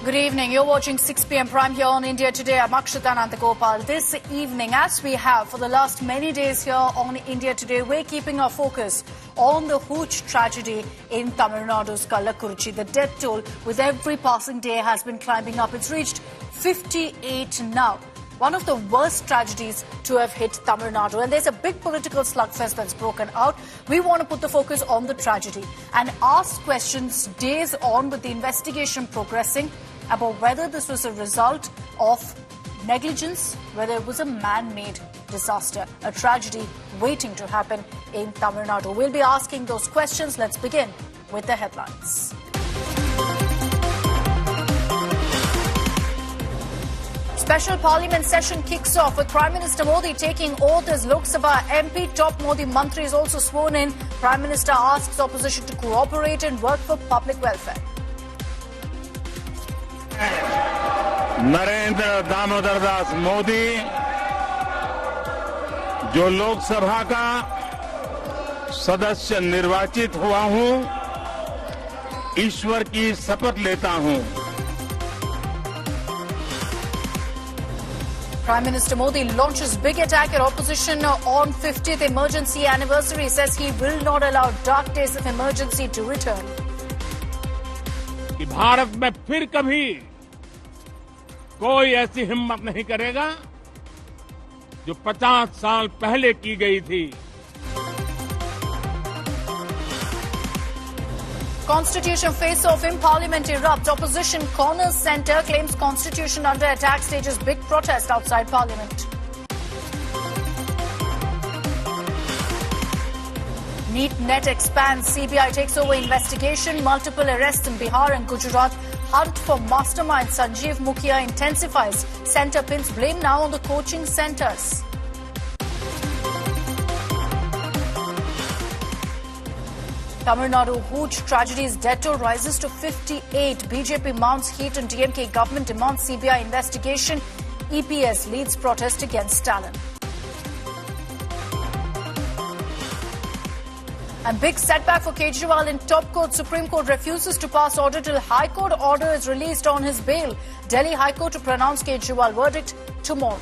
Good evening. You're watching 6 p.m. Prime here on India Today. I'm Akshita Nandagopal. This evening, as we have for the last many days here on India Today, we're keeping our focus on the huge tragedy in Tamil Nadu's Kallakurichi. The death toll with every passing day has been climbing up. It's reached 58 now. One of the worst tragedies to have hit Tamil Nadu. And there's a big political slugfest that's broken out. We want to put the focus on the tragedy and ask questions days on with the investigation progressing about whether this was a result of negligence, whether it was a man-made disaster, a tragedy waiting to happen in Tamil Nadu. We'll be asking those questions. Let's begin with the headlines. Special Parliament session kicks off with Prime Minister Modi taking oath as Lok Sabha MP. Top Modi Mantri is also sworn in. Prime Minister asks opposition to cooperate and work for public welfare. Narendra Damodar Das Modi जो लोकसभा का सदस्य निर्वाचित हुआ हूं, ईश्वर की शपथ लेता हूं। Prime Minister Modi launches big attack at opposition on 50th emergency anniversary. Says he will not allow dark days of emergency to return. कि भारत में फिर कभी कोई ऐसी हिम्मत नहीं करेगा जो 50 साल पहले की गई थी। Constitution face-off in Parliament erupt. Opposition corners centre, claims Constitution under attack, stages big protest outside Parliament. NEET net expands. CBI takes over investigation. Multiple arrests in Bihar and Gujarat. Hunt for mastermind Sanjeev Mukhia intensifies. Centre pins blame now on the coaching centres. Tamil Nadu huge tragedies. Death toll rises to 58. BJP mounts heat on DMK government, demands CBI investigation. EPS leads protest against Stalin. And big setback for Kejriwal in top court. Supreme Court refuses to pass order till High Court order is released on his bail. Delhi High Court to pronounce Kejriwal verdict tomorrow.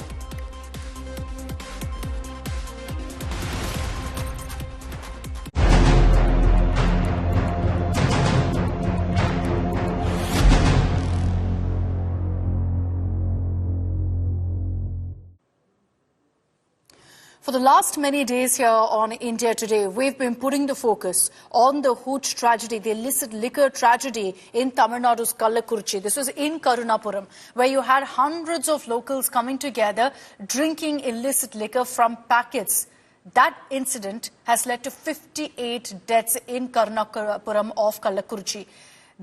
For the last many days here on India Today, we've been putting the focus on the huge tragedy, the illicit liquor tragedy in Tamil Nadu's Kallakurichi. This was in Karunapuram, where you had hundreds of locals coming together, drinking illicit liquor from packets. That incident has led to 58 deaths in Karunapuram of Kallakurichi.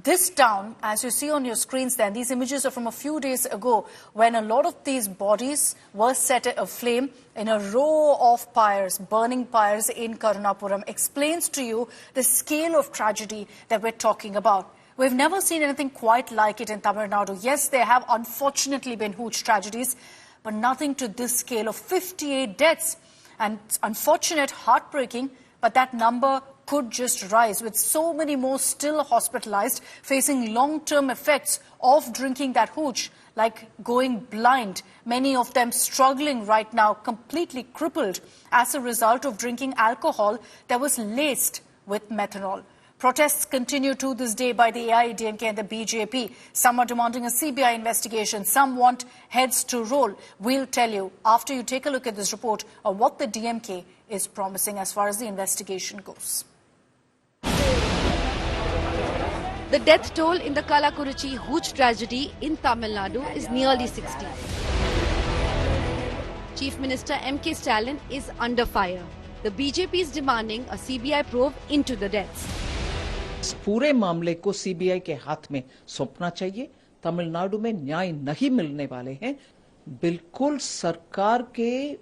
This town, as you see on your screens there, these images are from a few days ago when a lot of these bodies were set aflame in a row of pyres, burning pyres in Karunapuram, explains to you the scale of tragedy that we're talking about. We've never seen anything quite like it in Tamil Nadu. Yes, there have unfortunately been huge tragedies, but nothing to this scale of 58 deaths. And it's unfortunate, heartbreaking, but that number could just rise, with so many more still hospitalized, facing long-term effects of drinking that hooch, like going blind. Many of them struggling right now, completely crippled as a result of drinking alcohol that was laced with methanol. Protests continue to this day by the AIADMK and the BJP. Some are demanding a CBI investigation. Some want heads to roll. We'll tell you after you take a look at this report of what the DMK is promising as far as the investigation goes. The death toll in the Kallakurichi huge tragedy in Tamil Nadu is nearly 60. Chief Minister M.K. Stalin is under fire. The BJP is demanding a CBI probe into the deaths. इस पूरे मामले को CBI के हाथ में सौंपना चाहिए। तमिलनाडु में न्याय नहीं मिलने वाले हैं। बिल्कुल सरकार के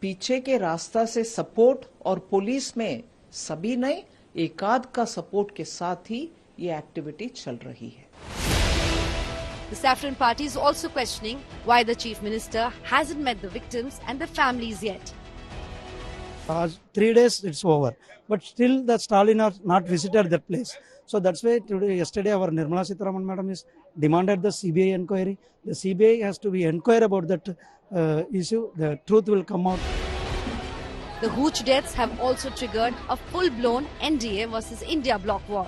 पीछे के रास्ता से सपोर्ट और पुलिस में सभी नहीं, एकाध का सपोर्ट के साथ ही ये एक्टिविटी चल रही है। The Saffron Party is also questioning why the Chief Minister hasn't met the victims and their families yet. 3 days it's over, but still the Stalin has not visited that place. So that's why yesterday our Nirmala Sitharaman madam is demanded the CBI inquiry. The CBI has to be inquire about that issue. The truth will come out. The Hooch deaths have also triggered a full-blown NDA versus India bloc war.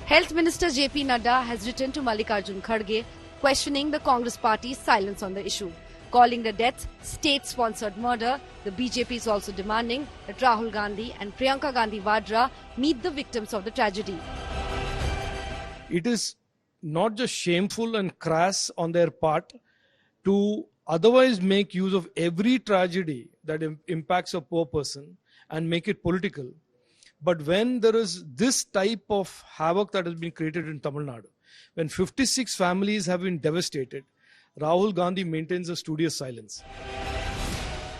Health Minister JP Nadda has written to Mallikarjun Kharge questioning the Congress party's silence on the issue. Calling the deaths state-sponsored murder, the BJP is also demanding that Rahul Gandhi and Priyanka Gandhi Vadra meet the victims of the tragedy. It is not just shameful and crass on their part to otherwise make use of every tragedy that impacts a poor person and make it political. But when there is this type of havoc that has been created in Tamil Nadu, when 56 families have been devastated, Rahul Gandhi maintains a studious silence.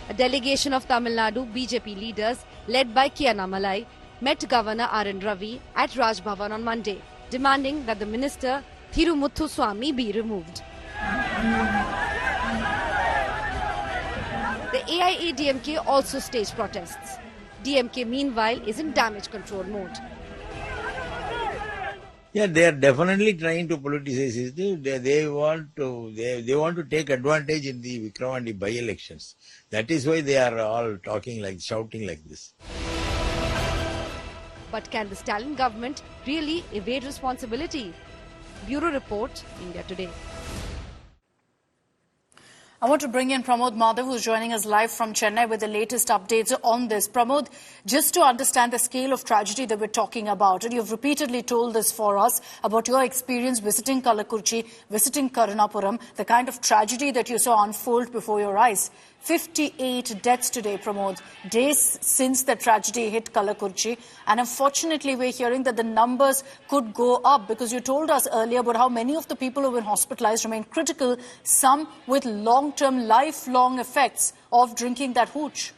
A delegation of Tamil Nadu BJP leaders led by Kiana Malai met Governor R.N. Ravi at Raj Bhavan on Monday, demanding that the minister Thirumuthu Swamy be removed. The AIADMK also staged protests. DMK meanwhile is in damage control mode. Yeah, they are definitely trying to politicize it. They want to take advantage in the Vikramandi by-elections. That is why they are all shouting like this. But can the Stalin government really evade responsibility? Bureau Report, India Today. I want to bring in Pramod Madhav, who's joining us live from Chennai with the latest updates on this. Pramod, just to understand the scale of tragedy that we're talking about, and you've repeatedly told this for us about your experience visiting Kalakurchi, visiting Karunapuram, the kind of tragedy that you saw unfold before your eyes. 58 deaths today, Pramod, days since the tragedy hit Kalakurchi. And unfortunately, we're hearing that the numbers could go up because you told us earlier about how many of the people who've been hospitalized remain critical, some with long-term, lifelong effects of drinking that hooch.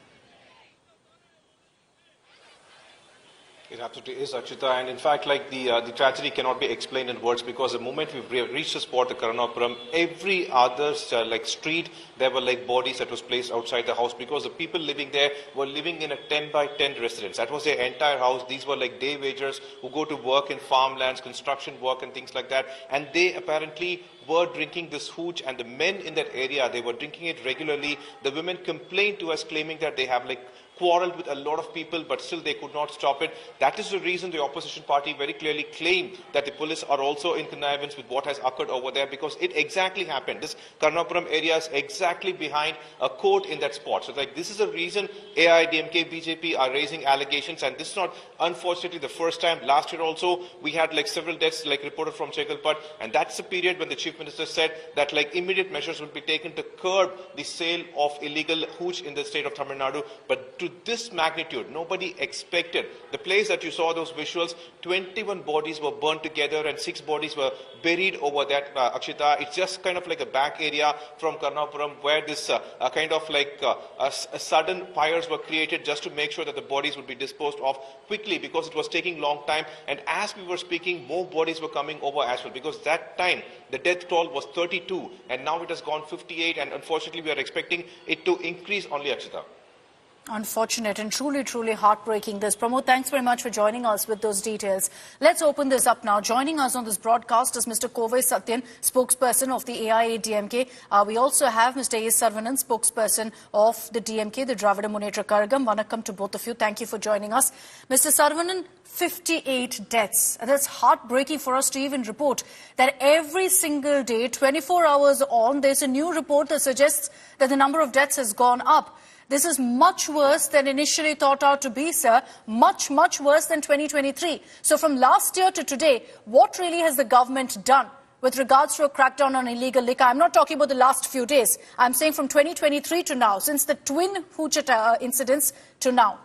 It absolutely is, Akshita, and in fact, the tragedy cannot be explained in words because the moment we reached the spot, the Karunapuram, every other street, there were bodies that was placed outside the house because the people living there were living in a 10 by 10 residence. That was their entire house. These were day wagers who go to work in farmlands, construction work and things like that, and they apparently were drinking this hooch, and the men in that area, they were drinking it regularly. The women complained to us claiming that they have quarreled with a lot of people, but still they could not stop it. That is the reason the opposition party very clearly claimed that the police are also in connivance with what has occurred over there, because it exactly happened. This Karunapuram area is exactly behind a court in that spot. So this is the reason AIADMK, BJP are raising allegations, and this is not, unfortunately, the first time. Last year also, we had several deaths reported from Chegalpat, and that's the period when the Chief Minister said that immediate measures would be taken to curb the sale of illegal hooch in the state of Tamil Nadu. But to this magnitude, nobody expected. The place that you saw those visuals, 21 bodies were burnt together and 6 bodies were buried over that, Akshita. It's just kind of a back area from Karunapuram where this sudden fires were created just to make sure that the bodies would be disposed of quickly because it was taking long time. And as we were speaking, more bodies were coming over as well, because that time the death toll was 32 and now it has gone 58, and unfortunately we are expecting it to increase only, Akshita. Unfortunate and truly, truly heartbreaking this. Pramod, thanks very much for joining us with those details. Let's open this up now. Joining us on this broadcast is Mr. Kovai Satyan, spokesperson of the AIADMK. We also have Mr. A. Saravanan, spokesperson of the DMK, the Dravida Munnetra Kazhagam. Vanakkam to both of you. Thank you for joining us. Mr. Saravanan, 58 deaths. And that's heartbreaking for us to even report that every single day, 24 hours on, there's a new report that suggests that the number of deaths has gone up. This is much worse than initially thought out to be, sir. Much, much worse than 2023. So from last year to today, what really has the government done with regards to a crackdown on illegal liquor? I'm not talking about the last few days. I'm saying from 2023 to now, since the twin hooch incidents to now.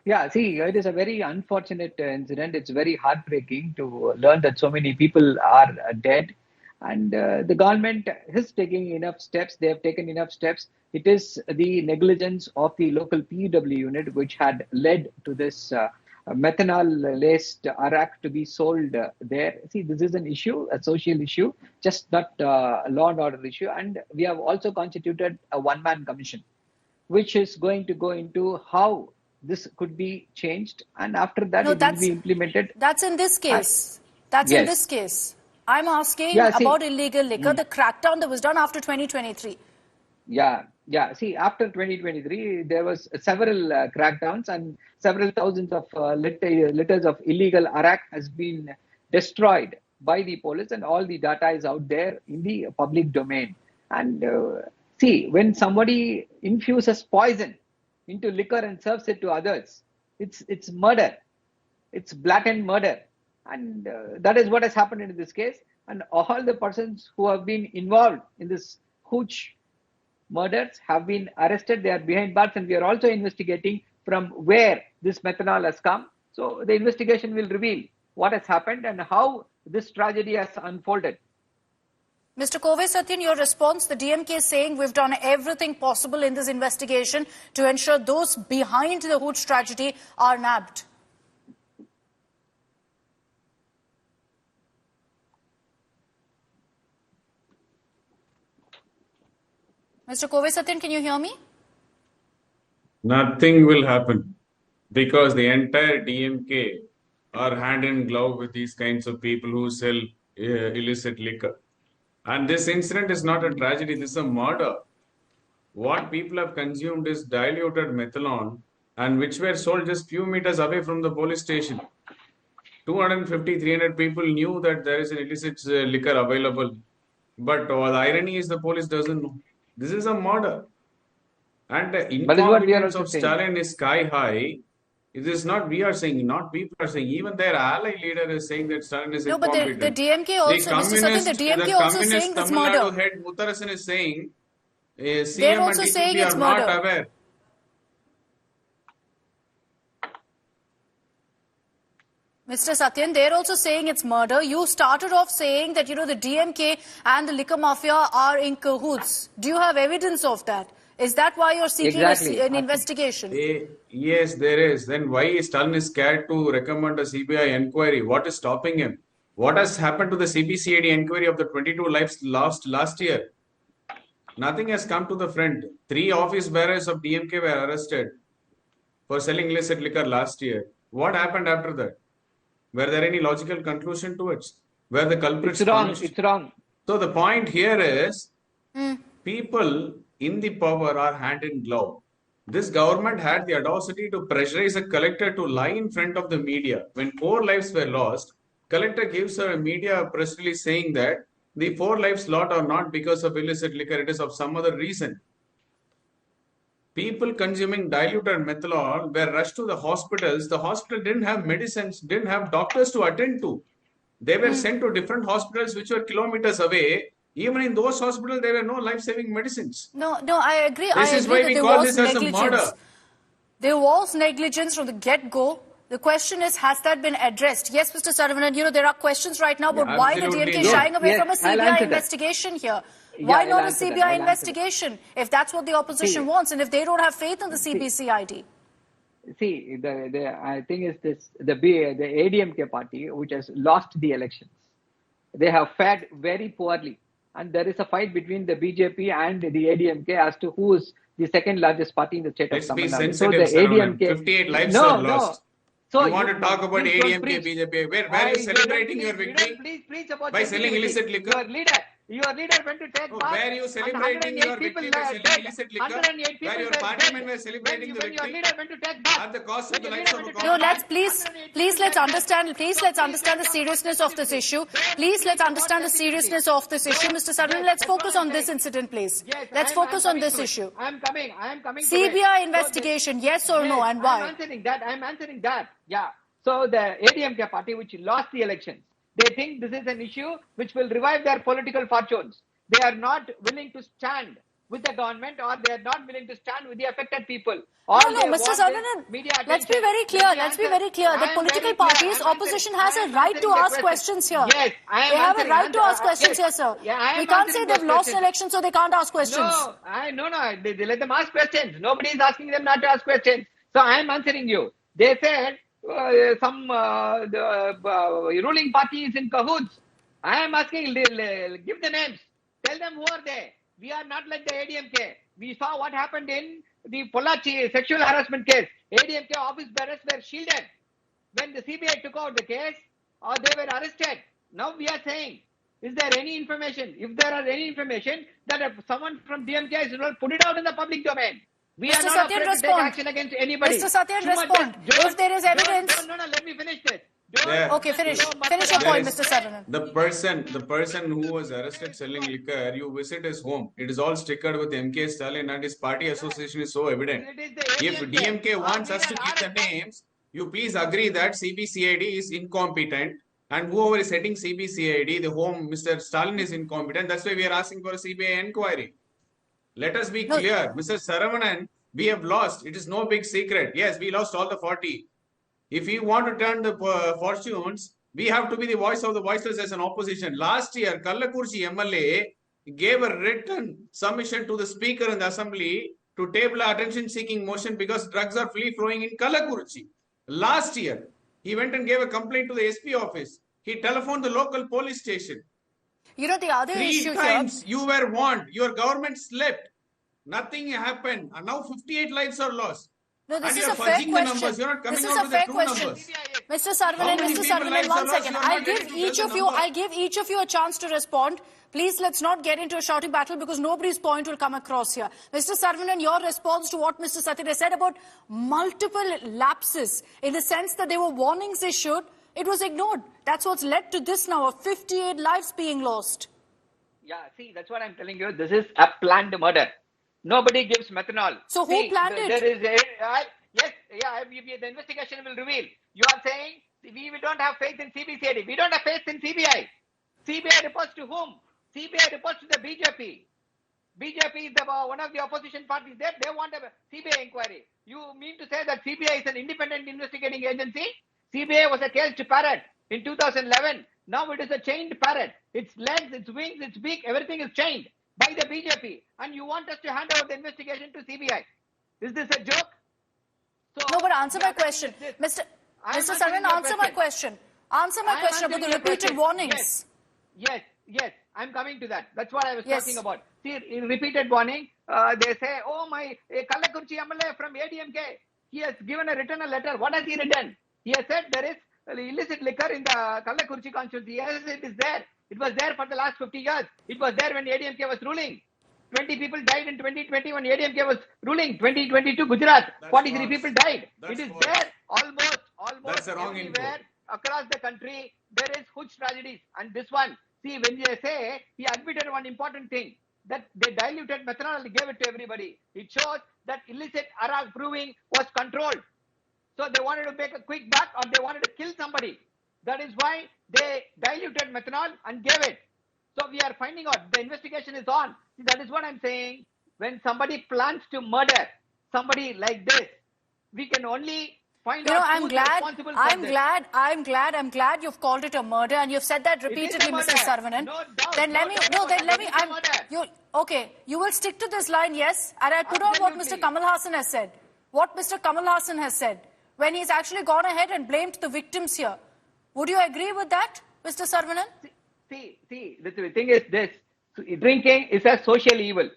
Yeah, see, it is a very unfortunate incident. It's very heartbreaking to learn that so many people are dead. And the government is taking enough steps. They have taken enough steps. It is the negligence of the local PUW unit which had led to this methanol-laced arak to be sold there. See, this is an issue, a social issue, just not a law and order issue. And we have also constituted a one-man commission, which is going to go into how this could be changed. And after that, it will be implemented. That's in this case. In this case. I'm asking Yeah, see- about illegal liquor, the crackdown that was done after 2023. Yeah, yeah. See, after 2023, there was several crackdowns and several thousands of liters of illegal arak has been destroyed by the police, and all the data is out there in the public domain. And see, when somebody infuses poison into liquor and serves it to others, it's murder. It's blatant murder, and that is what has happened in this case. And all the persons who have been involved in this huge murders have been arrested. They are behind bars, and we are also investigating from where this methanol has come. So the investigation will reveal what has happened and how this tragedy has unfolded. Mr. Kove Satyan, your response, the DMK is saying we've done everything possible in this investigation to ensure those behind the Hooch tragedy are nabbed. Mr. Kove Satyan, can you hear me? Nothing will happen because the entire DMK are hand in glove with these kinds of people who sell illicit liquor. And this incident is not a tragedy, this is a murder. What people have consumed is diluted methanol and which were sold just few meters away from the police station. 250, 300 people knew that there is an illicit liquor available. But the irony is the police doesn't know. This is a murder. And the incompetence of Stalin is sky high. It is not we are saying, not people are saying. Even their ally leader is saying that Stalin is incompetent. No, but the DMK also, Mr. Satyan, the DMK also saying it's murder. Tamil Nadu head Muttarasan is saying, They're CM also and saying DGP it's are murder. not aware. Mr. Satyan, they're also saying it's murder. You started off saying that, the DMK and the liquor mafia are in cahoots. Do you have evidence of that? Is that why you're seeking an investigation? Yes, there is. Then why is Stalin is scared to recommend a CBI inquiry? What is stopping him? What has happened to the CBCID inquiry of the 22 lives lost last year? Nothing has come to the front. 3 office bearers of DMK were arrested for selling illicit liquor last year. What happened after that? Were there any logical conclusion to it? Were the culprits punished? It's wrong. So the point here is people in the power are hand in glove. This government had the audacity to pressurize a collector to lie in front of the media. When 4 lives were lost, collector gives a media press release saying that the 4 lives lost are not because of illicit liquor, it is of some other reason. People consuming diluted methanol were rushed to the hospitals. The hospital didn't have medicines, didn't have doctors to attend to. They were sent to different hospitals which were kilometers away. Even in those hospitals, there were no life-saving medicines. No, I agree. This is why we call this as a murder. There was negligence from the get-go. The question is, has that been addressed? Yes, Mr. Saravanan, there are questions right now, but why the DMK shying away from a CBI investigation here? Why not a CBI investigation if that's what the opposition wants and if they don't have faith in the CBCID? See, I think it's this the ADMK party which has lost the elections. They have fared very poorly, and there is a fight between the BJP and the ADMK as to who is the second largest party in the state of Tamil Nadu. So the ADMK, 58 lives are lost. So you want to talk about ADMK, BJP? Where are you celebrating your victory? Please about by selling illicit liquor? Your leader went to take part. Where are you celebrating your victory by selling illicit liquor? Where your partymen were celebrating the victory at the cost of the lives of a common man? No, let's understand the seriousness of this issue. Please, let's understand the seriousness of this issue. Mr. Saravanan, let's focus on this incident, please. Let's focus on this issue. I am coming. CBI investigation, yes or no, and why? I am answering that. Yeah. So the ADMK party, which lost the elections, they think this is an issue which will revive their political fortunes. They are not willing to stand with the government, or they are not willing to stand with the affected people. No, Mr. Saravanan, let's be very clear. The political parties, opposition has a right to ask questions here. Yes, they have a right to ask questions here, sir. We can't say they've lost an election, so they can't ask questions. No, they let them ask questions. Nobody is asking them not to ask questions. So I am answering you. They said the ruling party is in cahoots. I am asking, give the names. Tell them who are they. We are not like the ADMK. We saw what happened in the Pollachi sexual harassment case. ADMK office bearers were shielded. When the CBI took out the case, they were arrested. Now we are saying Is there any information? If there are any information that if someone from DMK is involved, put it out in the public domain. We Mr. are not Satyan, afraid to respond. take action against anybody. Mr. Satyan, Suma, respond. just If there is evidence... No, let me finish this. Okay, finish your point, Mr. Saravanan. The person who was arrested selling liquor, you visit his home. It is all stickered with MK Stalin and his party association is so evident. If DMK wants us to give the names, you please agree that CBCID is incompetent and whoever is heading CBCID, the home, Mr. Stalin is incompetent. That's why we are asking for a CBI inquiry. Let us be clear. Mr. Saravanan, we have lost. It is no big secret. Yes, we lost all the 40. If we want to turn the fortunes, we have to be the voice of the voiceless as an opposition. Last year, Kallakurchi MLA gave a written submission to the speaker in the assembly to table an attention-seeking motion because drugs are free-flowing in Kallakurchi. Last year, he went and gave a complaint to the SP office. He telephoned the local police station. You know, the other issue 3 times you were warned. Your government slept. Nothing happened. And now 58 lives are lost. No, this And is you're a fair fudging the numbers. question. You're not coming This is out a with the fair true question. numbers. Mr. Saravanan, many Mr. people Saravanan, lives one are lost? second. You're I'll not give getting to each the of you. number. I'll give each of you a chance to respond. Please, let's not get into a shouting battle because nobody's point will come across here. Mr. Saravanan, your response to what Mr. Satya said about multiple lapses in the sense that there were warnings issued, it was ignored. That's what's led to this now of 58 lives being lost. Yeah, see, that's what I'm telling you. This is a planned murder. Nobody gives methanol. So who planned it? There is the investigation will reveal. You are saying we don't have faith in CBCID. We don't have faith in CBI. CBI reports to whom? CBI reports to the BJP. BJP is one of the opposition parties there. They want a CBI inquiry. You mean to say that CBI is an independent investigating agency? CBI was a caged parrot in 2011. Now it is a chained parrot. Its legs, its wings, its beak, everything is chained by the BJP. And you want us to hand over the investigation to CBI. Is this a joke? So, No, but answer my question. Mr. Saravanan, answer my question. Answer my question about the repeated warnings. Yes, I'm coming to that. That's what I was talking about. See, in repeated warning, they say, oh, my Kallakurchi MLA from ADMK, he has given a letter. What has he written? He has said there is illicit liquor in the Kallakurchi constituency. Yes, it is there. It was there for the last 50 years. It was there when ADMK was ruling. 20 people died in 2020 when ADMK was ruling. 2022 Gujarat, 43 people died. It is there almost everywhere across the country. There is huge tragedies. And this one, see, when they say, he admitted one important thing, that they diluted methanol and gave it to everybody. It shows that illicit Arak brewing was controlled. So they wanted to make a quick buck or they wanted to kill somebody. That is why they diluted methanol and gave it. So we are finding out. The investigation is on. See, that is what I'm saying. When somebody plans to murder somebody like this, we can only find out who's responsible for this. I'm glad you've called it a murder and you've said that repeatedly, Mr. Saravanan. No doubt. Then let me, you will stick to this line, yes? And I put on what Mr. Kamal Hassan has said. What Mr. Kamal Hassan has said. When he's actually gone ahead and blamed the victims here. Would you agree with that, Mr. Saravanan? See, the thing is this. Drinking is a social evil.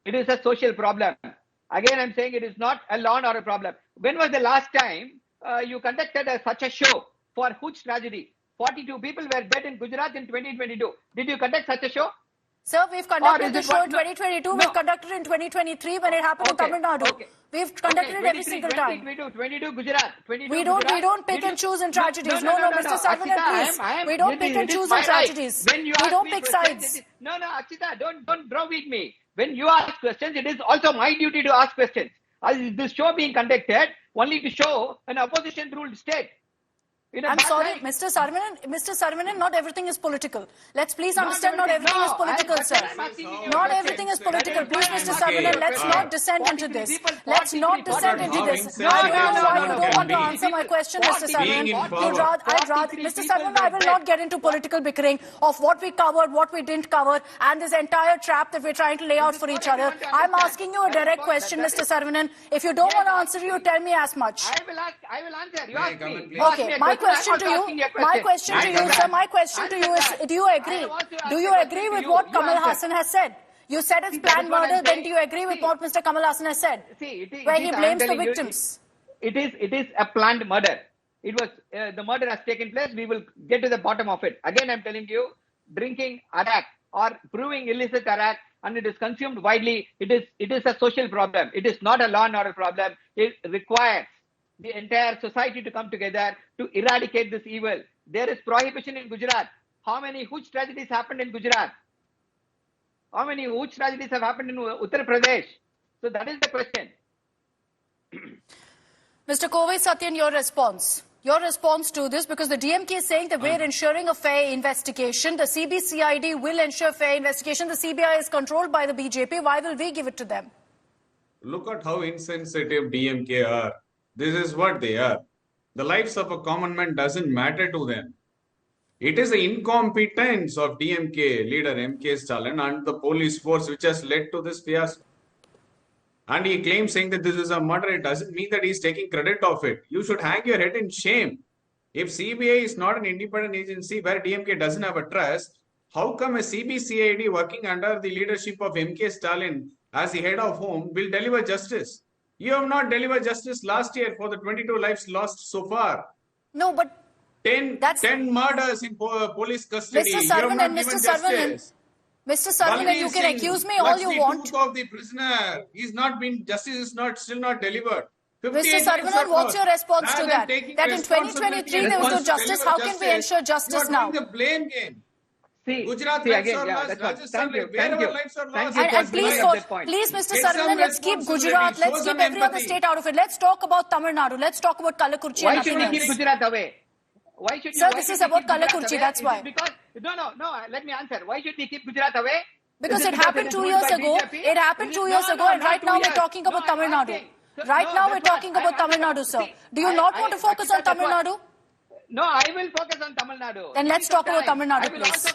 It is a social problem. Again, I'm saying it is not a law or a problem. When was the last time you conducted such a show for huge tragedy? 42 people were dead in Gujarat in 2022. Did you conduct such a show? Sir, we've conducted the show in 2022. We've conducted it in 2023 when it happened in Tamil Nadu. Okay. We've conducted it every single time. 22 Gujarat. We don't pick and choose in tragedies. No, Mr. Saravanan, please. We don't pick and choose in tragedies. We don't pick sides. No, Akshita, don't browbeat me. When you ask questions, it is also my duty to ask questions. This show being conducted only to show an opposition-ruled state. I'm sorry, Mr. Saravanan, not everything is political. Let's please understand not everything is political, sir. Not everything is political. Please, Mr. Saravanan, let's not descend into this. Let's not descend into this. I don't know why you don't want to answer my question, Mr. Saravanan. Mr. Saravanan, I will not get into political bickering of what we covered, what we didn't cover, and this entire trap that we're trying to lay out for each other. I'm asking you a direct question, Mr. Saravanan. If you don't want to answer, you tell me as much. I will answer. You ask me. Okay, my question to you, sir, my question to you is, do you agree? Do you agree with what Kamal Hassan has said? You said it's planned murder, then do you agree with what Mr. Kamal Hassan has said? Where he blames the victims. It is a planned murder. It was, the murder has taken place. We will get to the bottom of it. Again, I'm telling you, drinking arak or brewing illicit arak and it is consumed widely, it is a social problem. It is not a law and order problem. It requires the entire society to come together to eradicate this evil. There is prohibition in Gujarat. How many huge tragedies happened in Gujarat? How many huge tragedies have happened in Uttar Pradesh? So that is the question. Mr. Kovai Satyan, your response. Your response to this, because the DMK is saying that we're ensuring a fair investigation. The CBCID will ensure fair investigation. The CBI is controlled by the BJP. Why will we give it to them? Look at how insensitive DMK are. This is what they are. The lives of a common man doesn't matter to them. It is the incompetence of DMK leader M.K. Stalin and the police force which has led to this fiasco. And he claims saying that this is a murder. It doesn't mean that he's taking credit of it. You should hang your head in shame. If CBI is not an independent agency where DMK doesn't have a trust, how come a CBCID working under the leadership of M.K. Stalin as the head of home will deliver justice? You have not delivered justice last year for the 22 lives lost so far. No, but 10 murders in police custody. Mr. Saravanan, Mr. Saravanan, you can accuse me all you want. The truth of the prisoner is not been, justice is not still not delivered. Mr. Saravanan, what's your response to that? That in 2023 there was no justice. How can we ensure justice now? The blame game. Gujarat lives are lost. Thank you. And please, Mr. Saravanan, let's keep Gujarat, let's keep every other state out of it. Let's talk about Tamil Nadu. Let's talk about Kalakurchi. Why should we keep Gujarat away? Why should Sir, this is about Kalakurchi, that's why. Because, no, let me answer. Why should we keep Gujarat away? Because it happened 2 years ago. It happened 2 years ago, and right now we're talking about Tamil Nadu. Right now we're talking about Tamil Nadu, sir. Do you not want to focus on Tamil Nadu? No, I will focus on Tamil Nadu. Then let's talk about Tamil Nadu, please.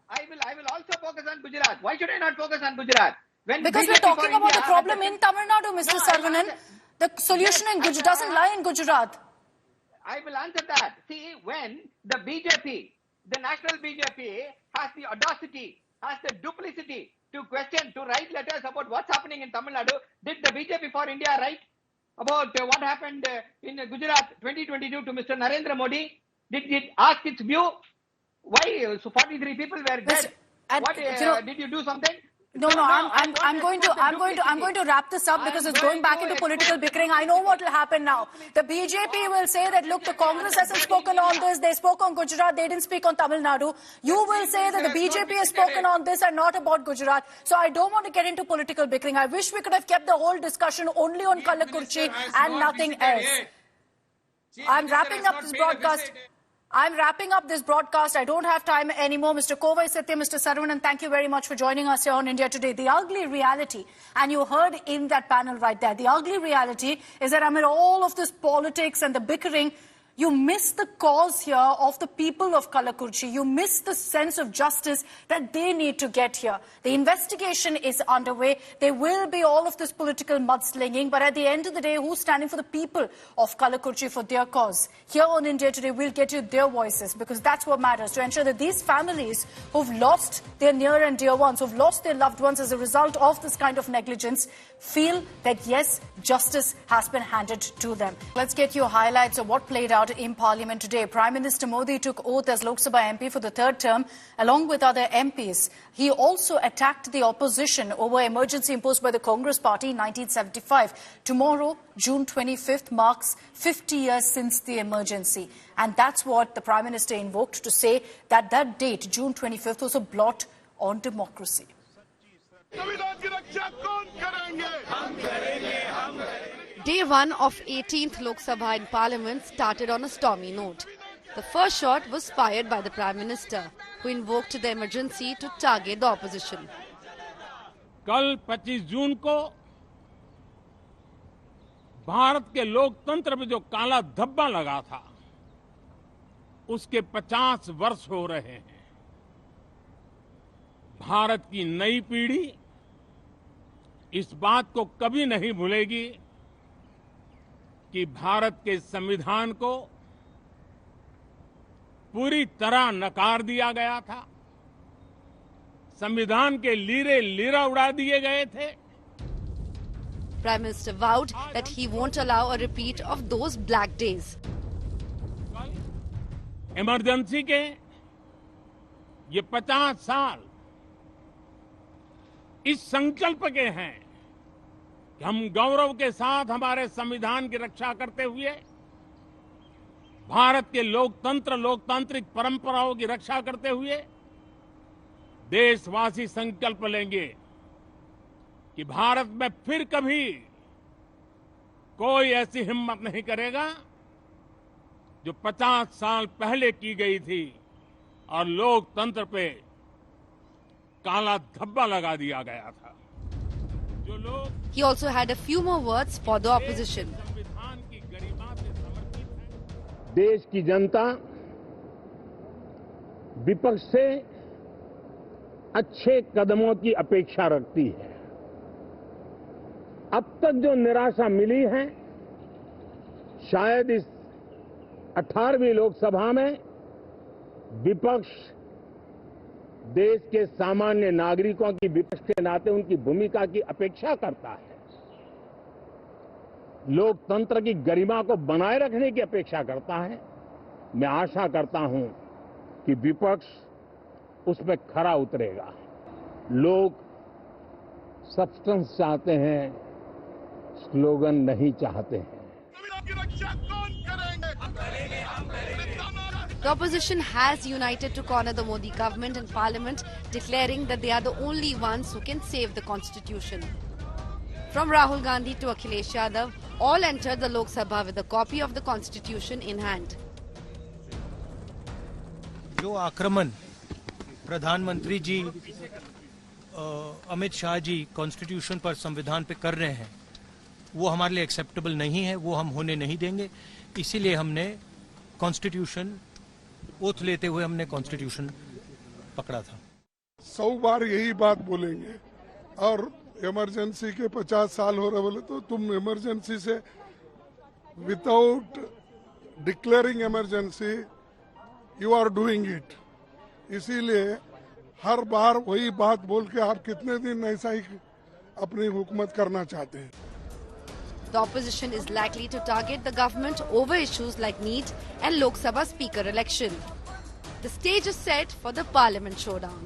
I will also focus on Gujarat. Why should I not focus on Gujarat? Because we're talking about the problem in Tamil Nadu, Mr. Saravanan. The solution in Gujarat doesn't lie in Gujarat. I will answer that. See, when the BJP, the national BJP, has the audacity, has the duplicity to question, to write letters about what's happening in Tamil Nadu, did the BJP for India write about what happened in Gujarat 2022 to Mr. Narendra Modi? Did it ask its view? Why? So 43 people were dead. What, did you do something? No, I'm going to wrap this up because it's going back into political bickering. I know what will happen now. The BJP will say that, look, the Congress hasn't spoken on this. They spoke on Gujarat. They didn't speak on Tamil Nadu. You will say that the BJP has spoken on this and not about Gujarat. So I don't want to get into political bickering. I wish we could have kept the whole discussion only on Kalakurchi and nothing else. I'm wrapping up this broadcast. I don't have time anymore. Mr. Kovai Satyan, Mr. Saravanan, thank you very much for joining us here on India Today. The ugly reality, and you heard in that panel right there, the ugly reality is that amid all of this politics and the bickering, you miss the cause here of the people of Kalakurchi. You miss the sense of justice that they need to get here. The investigation is underway. There will be all of this political mudslinging, but at the end of the day, who's standing for the people of Kalakurchi for their cause? Here on India Today, we'll get you their voices, because that's what matters, to ensure that these families who've lost their near and dear ones, who've lost their loved ones as a result of this kind of negligence, feel that, yes, justice has been handed to them. Let's get you highlights of what played out in Parliament today. Prime Minister Modi took oath as Lok Sabha MP for the third term, along with other MPs. He also attacked the opposition over emergency imposed by the Congress Party in 1975. Tomorrow, June 25th, marks 50 years since the emergency. And that's what the Prime Minister invoked to say that that date, June 25th, was a blot on democracy. Day one of 18th Lok Sabha in Parliament started on a stormy note. The first shot was fired by the Prime Minister, who invoked the emergency to target the opposition. कल 25 जून को भारत के लोकतंत्र में जो काला धब्बा लगा था, उसके 50 वर्ष हो रहे हैं। भारत की नई पीढ़ी इस बात को कभी नहीं भूलेगी कि भारत के संविधान को पूरी तरह नकार दिया गया था। संविधान के लीरे लीरा उड़ा दिए गए थे। Prime Minister vowed that he won't allow a repeat of those black days. Emergency के ये 50 साल इस संकल्प के हैं कि हम गौरव के साथ हमारे संविधान की रक्षा करते हुए भारत के लोकतांत्रिक परंपराओं की रक्षा करते हुए देशवासी संकल्प लेंगे कि भारत में फिर कभी कोई ऐसी हिम्मत नहीं करेगा जो 50 साल पहले की गई थी और लोकतंत्र पे काला धब्बा लगा दिया गया था। जो लोग He also had a few more words for the opposition. संविधान की गरिमा से समर्पित है। देश की जनता विपक्ष से अच्छे कदमों की अपेक्षा रखती है। अब तक जो निराशा मिली है, शायद इस 18वीं लोकसभा में विपक्ष देश के सामान्य नागरिकों की विपक्ष के नाते उनकी भूमिका की अपेक्षा करता है, लोकतंत्र की गरिमा को बनाए रखने की अपेक्षा करता है। मैं आशा करता हूं कि विपक्ष उसमें खरा उतरेगा। लोग सब्सटेंस चाहते हैं, स्लोगन नहीं चाहते हैं। The opposition has united to corner the Modi government in parliament, declaring that they are the only ones who can save the constitution. From Rahul Gandhi to Akhilesh Yadav, all entered the Lok Sabha with a copy of the constitution in hand. जो आक्रमण प्रधानमंत्री जी Amit Shah ji constitution पर, संविधान पे कर रहे हैं, वो हमारे लिए एक्सेप्टेबल नहीं है, वो हम होने नहीं देंगे। इसीलिए हमने कॉन्स्टिट्यूशन ओथ लेते हुए हमने कॉन्स्टिट्यूशन पकड़ा था। 100 बार यही बात बोलेंगे और इमरजेंसी के 50 साल हो रहे बोले तो तुम इमरजेंसी से without declaring emergency you are doing it. इसीलिए हर बार वही बात बोल के आप कितने दिन ऐसा ही अपनी हुकूमत करना चाहते हैं। The opposition is likely to target the government over issues like NEET and Lok Sabha Speaker election. The stage is set for the Parliament showdown.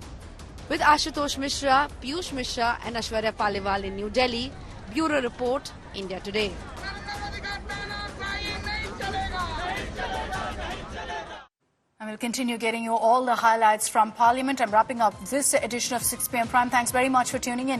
With Ashutosh Mishra, Piyush Mishra and Aishwarya Paliwal in New Delhi, Bureau Report, India Today. I will continue getting you all the highlights from Parliament. I'm wrapping up this edition of 6 p.m. Prime. Thanks very much for tuning in.